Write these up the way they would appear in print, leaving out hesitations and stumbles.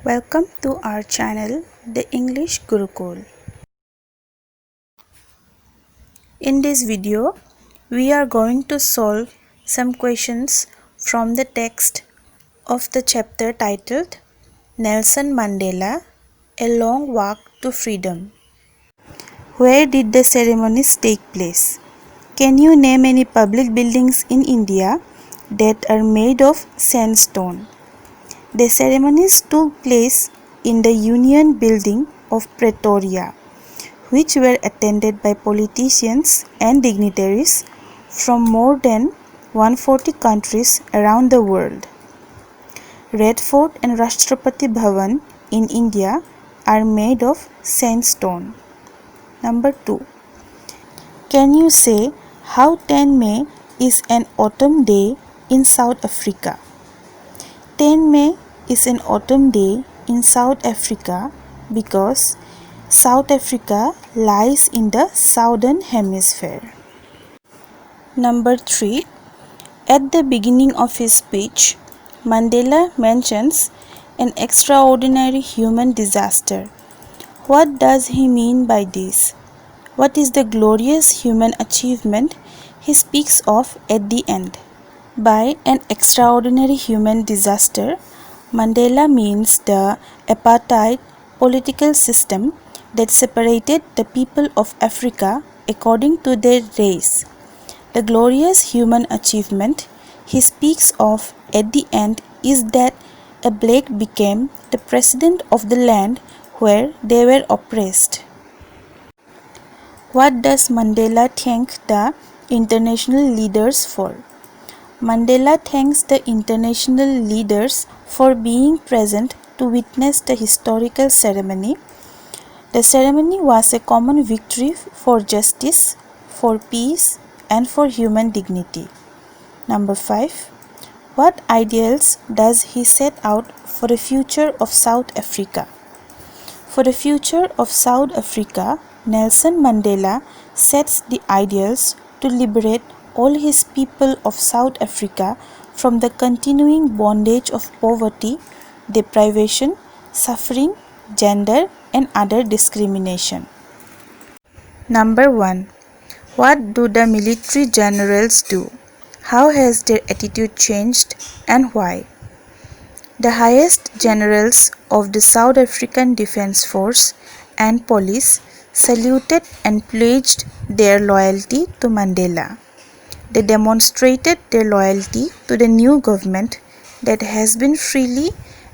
Welcome to our channel, the English Gurukul. In this video, we are going to solve some questions from the text of the chapter titled Nelson Mandela, A Long Walk to Freedom. Where did the ceremonies take place? Can you name any public buildings in India that are made of sandstone? The ceremonies took place in the Union Building of Pretoria, which were attended by politicians and dignitaries from more than 140 countries around the world. Red Fort and Rashtrapati Bhavan in India are made of sandstone. Number 2. Can you say how 10 May is an autumn day in South Africa? 10 May is an autumn day in South Africa because South Africa lies in the southern hemisphere. Number 3. At the beginning of his speech, Mandela mentions an extraordinary human disaster. What does he mean by this? What is the glorious human achievement he speaks of at the end? By an extraordinary human disaster, Mandela means the apartheid political system that separated the people of Africa according to their race. The glorious human achievement he speaks of at the end is that a black became the president of the land where they were oppressed. What does Mandela thank the international leaders for? Mandela thanks the international leaders for being present to witness the historical ceremony. The ceremony was a common victory for justice, for peace, and for human dignity. Number 5. What ideals does he set out for the future of South Africa? For the future of South Africa, Nelson Mandela sets the ideals to liberate all his people of South Africa from the continuing bondage of poverty, deprivation, suffering, gender, and other discrimination. Number 1. What do the military generals do? How has their attitude changed and why? The highest generals of the South African Defence Force and police saluted and pledged their loyalty to Mandela. They demonstrated their loyalty to the new government that has been freely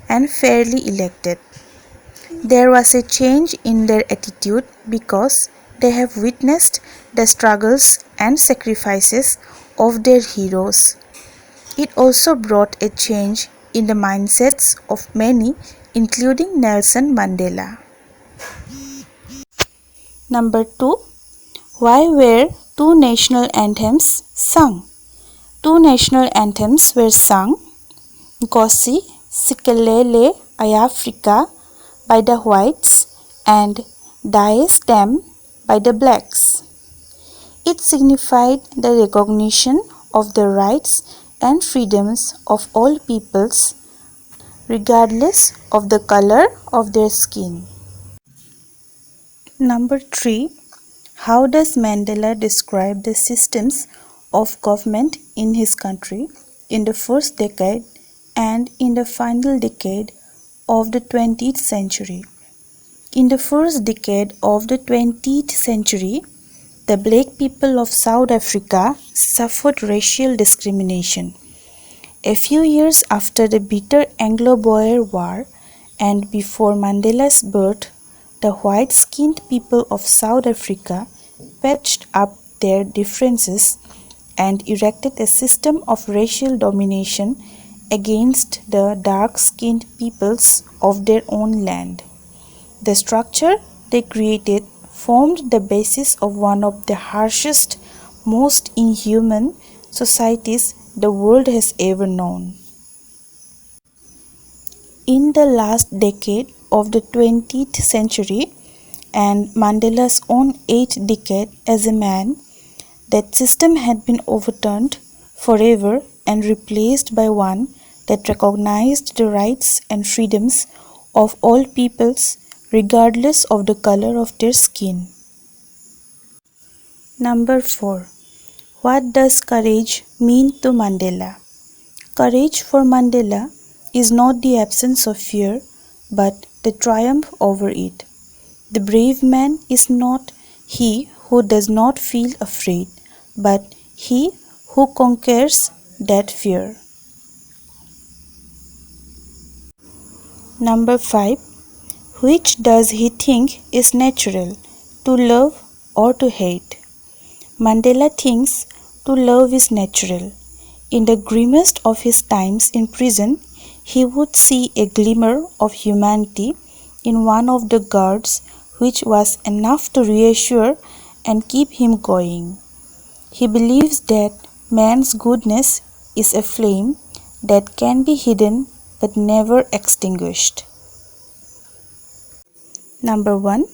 and fairly elected. There was a change in their attitude because they have witnessed the struggles and sacrifices of their heroes. It also brought a change in the mindsets of many, including Nelson Mandela. Number 2. Why were two national anthems sung? Two national anthems were sung, Nkosi Sikelele Ayafrika by the whites and Dies Dem by the blacks. It signified the recognition of the rights and freedoms of all peoples, regardless of the color of their skin. Number 3. How does Mandela describe the systems of government in his country in the first decade and in the final decade of the 20th century? In the first decade of the 20th century, the black people of South Africa suffered racial discrimination. A few years after the bitter Anglo-Boer War and before Mandela's birth, the white-skinned people of South Africa patched up their differences and erected a system of racial domination against the dark-skinned peoples of their own land. The structure they created formed the basis of one of the harshest, most inhuman societies the world has ever known. In the last decade of the 20th century and Mandela's own 8th decade as a man, that system had been overturned forever and replaced by one that recognized the rights and freedoms of all peoples regardless of the color of their skin. Number 4. What does courage mean to Mandela? Courage for Mandela is not the absence of fear but the triumph over it. The brave man is not he who does not feel afraid, but he who conquers that fear. Number 5. Which does he think is natural, to love or to hate? Mandela thinks to love is natural. In the grimmest of his times in prison, he would see a glimmer of humanity in one of the guards, which was enough to reassure and keep him going. He believes that man's goodness is a flame that can be hidden but never extinguished. Number 1.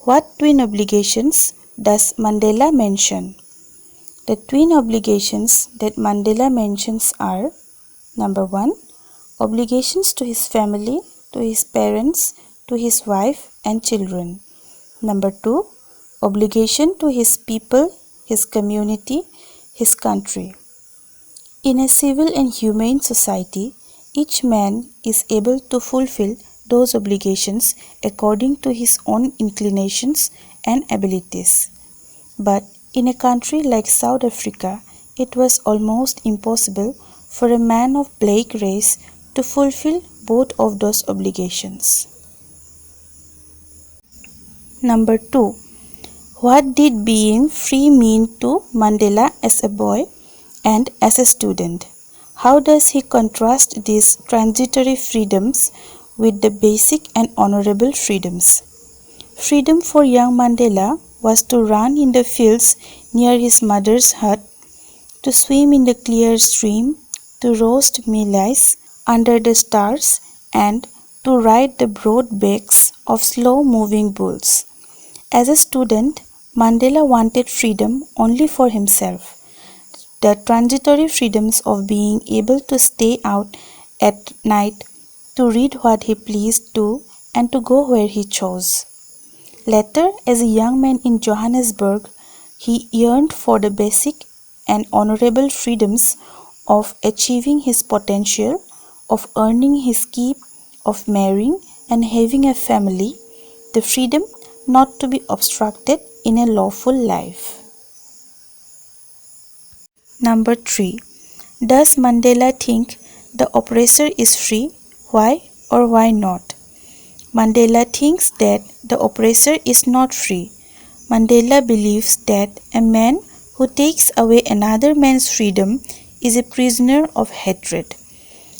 What twin obligations does Mandela mention? The twin obligations that Mandela mentions are: Number 1. Obligations to his family, to his parents, to his wife and children. Number 2. Obligation to his people, his community, his country. In a civil and humane society, each man is able to fulfill those obligations according to his own inclinations and abilities. But in a country like South Africa, it was almost impossible for a man of black race to fulfill both of those obligations. Number 2. What did being free mean to Mandela as a boy and as a student? How does he contrast these transitory freedoms with the basic and honorable freedoms? Freedom for young Mandela was to run in the fields near his mother's hut, to swim in the clear stream, to roast mealies under the stars, and to ride the broad backs of slow-moving bulls. As a student, Mandela wanted freedom only for himself, the transitory freedoms of being able to stay out at night, to read what he pleased to, and to go where he chose. Later, as a young man in Johannesburg, he yearned for the basic and honorable freedoms of achieving his potential, of earning his keep, of marrying and having a family, the freedom not to be obstructed in a lawful life. Number 3. Does Mandela think the oppressor is free? Why or why not? Mandela thinks that the oppressor is not free. Mandela believes that a man who takes away another man's freedom is a prisoner of hatred.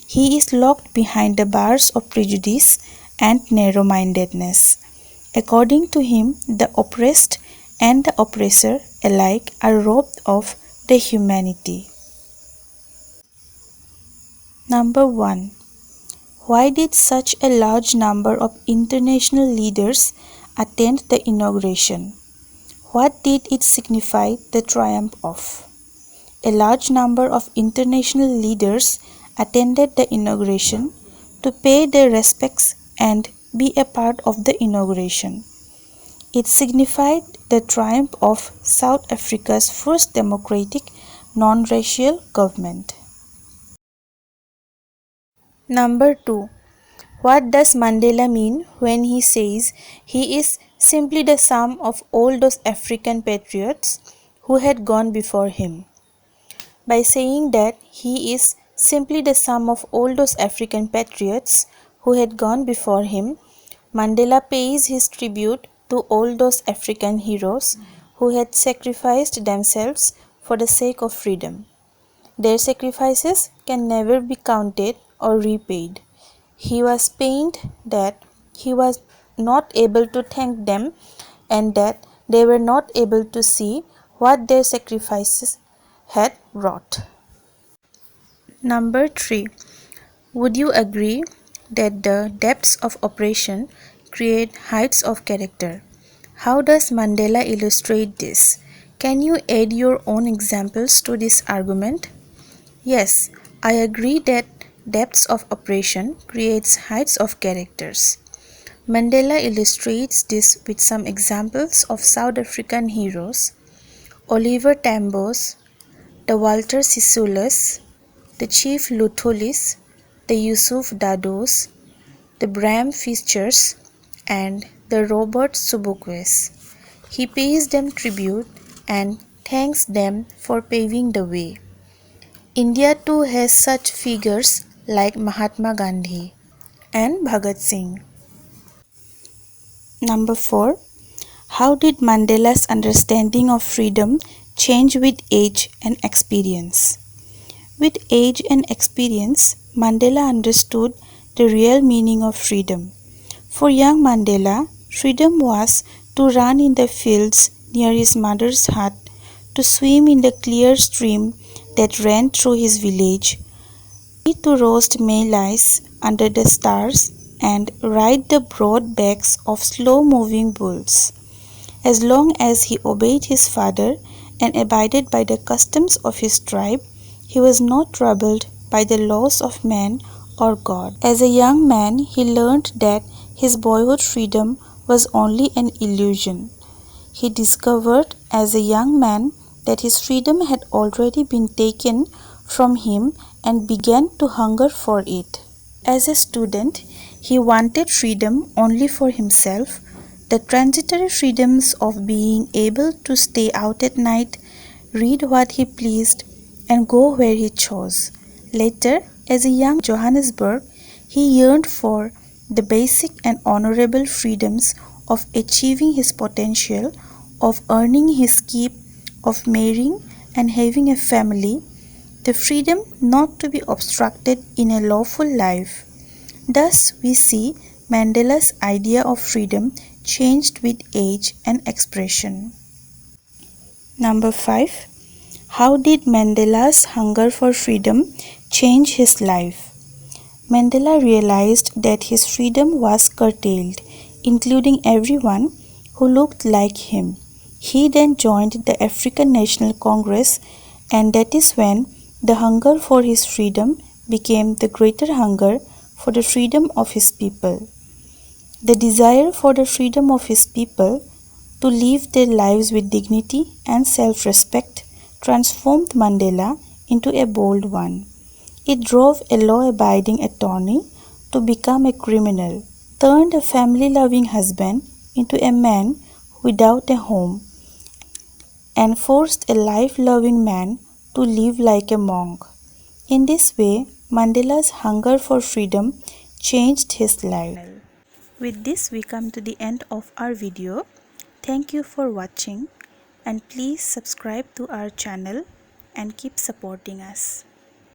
He is locked behind the bars of prejudice and narrow-mindedness. According to him, the oppressed and the oppressor alike are robbed of their humanity. Number 1. Why did such a large number of international leaders attend the inauguration? What did it signify the triumph of? A large number of international leaders attended the inauguration to pay their respects and be a part of the inauguration. It signified the triumph of South Africa's first democratic, non-racial government. Number 2. What does Mandela mean when he says he is simply the sum of all those African patriots who had gone before him? By saying that he is simply the sum of all those African patriots who had gone before him, Mandela pays his tribute to all those African heroes who had sacrificed themselves for the sake of freedom. Their sacrifices can never be counted or repaid. He was pained that he was not able to thank them and that they were not able to see what their sacrifices had wrought. Number 3. Would you agree that the depths of oppression create heights of character? How does Mandela illustrate this? Can you add your own examples to this argument? Yes, I agree that depths of oppression creates heights of characters. Mandela illustrates this with some examples of South African heroes: Oliver Tambo's, the Walter Sisulas, the Chief Lutholis, the Yusuf Dados, the Bram Fischers, and the Robert Subukwes. He pays them tribute and thanks them for paving the way. India too has such figures like Mahatma Gandhi and Bhagat Singh. Number 4. How did Mandela's understanding of freedom change with age and experience? With age and experience, Mandela understood the real meaning of freedom. For young Mandela, freedom was to run in the fields near his mother's hut, to swim in the clear stream that ran through his village, to roast maize under the stars, and ride the broad backs of slow-moving bulls. As long as he obeyed his father and abided by the customs of his tribe, he was not troubled by the laws of man or God. As a young man, he learned that his boyhood freedom was only an illusion. He discovered as a young man that his freedom had already been taken from him and began to hunger for it. As a student, he wanted freedom only for himself, the transitory freedoms of being able to stay out at night, read what he pleased, and go where he chose. Later, as a young Johannesburg, he yearned for the basic and honorable freedoms of achieving his potential, of earning his keep, of marrying and having a family, the freedom not to be obstructed in a lawful life. Thus, we see Mandela's idea of freedom changed with age and expression. Number 5. How did Mandela's hunger for freedom change his life? Mandela realized that his freedom was curtailed, including everyone who looked like him. He then joined the African National Congress, and that is when the hunger for his freedom became the greater hunger for the freedom of his people. The desire for the freedom of his people to live their lives with dignity and self-respect transformed Mandela into a bold one. It drove a law-abiding attorney to become a criminal, turned a family-loving husband into a man without a home, and forced a life-loving man to live like a monk. In this way, Mandela's hunger for freedom changed his life. With this, we come to the end of our video. Thank you for watching, and please subscribe to our channel and keep supporting us.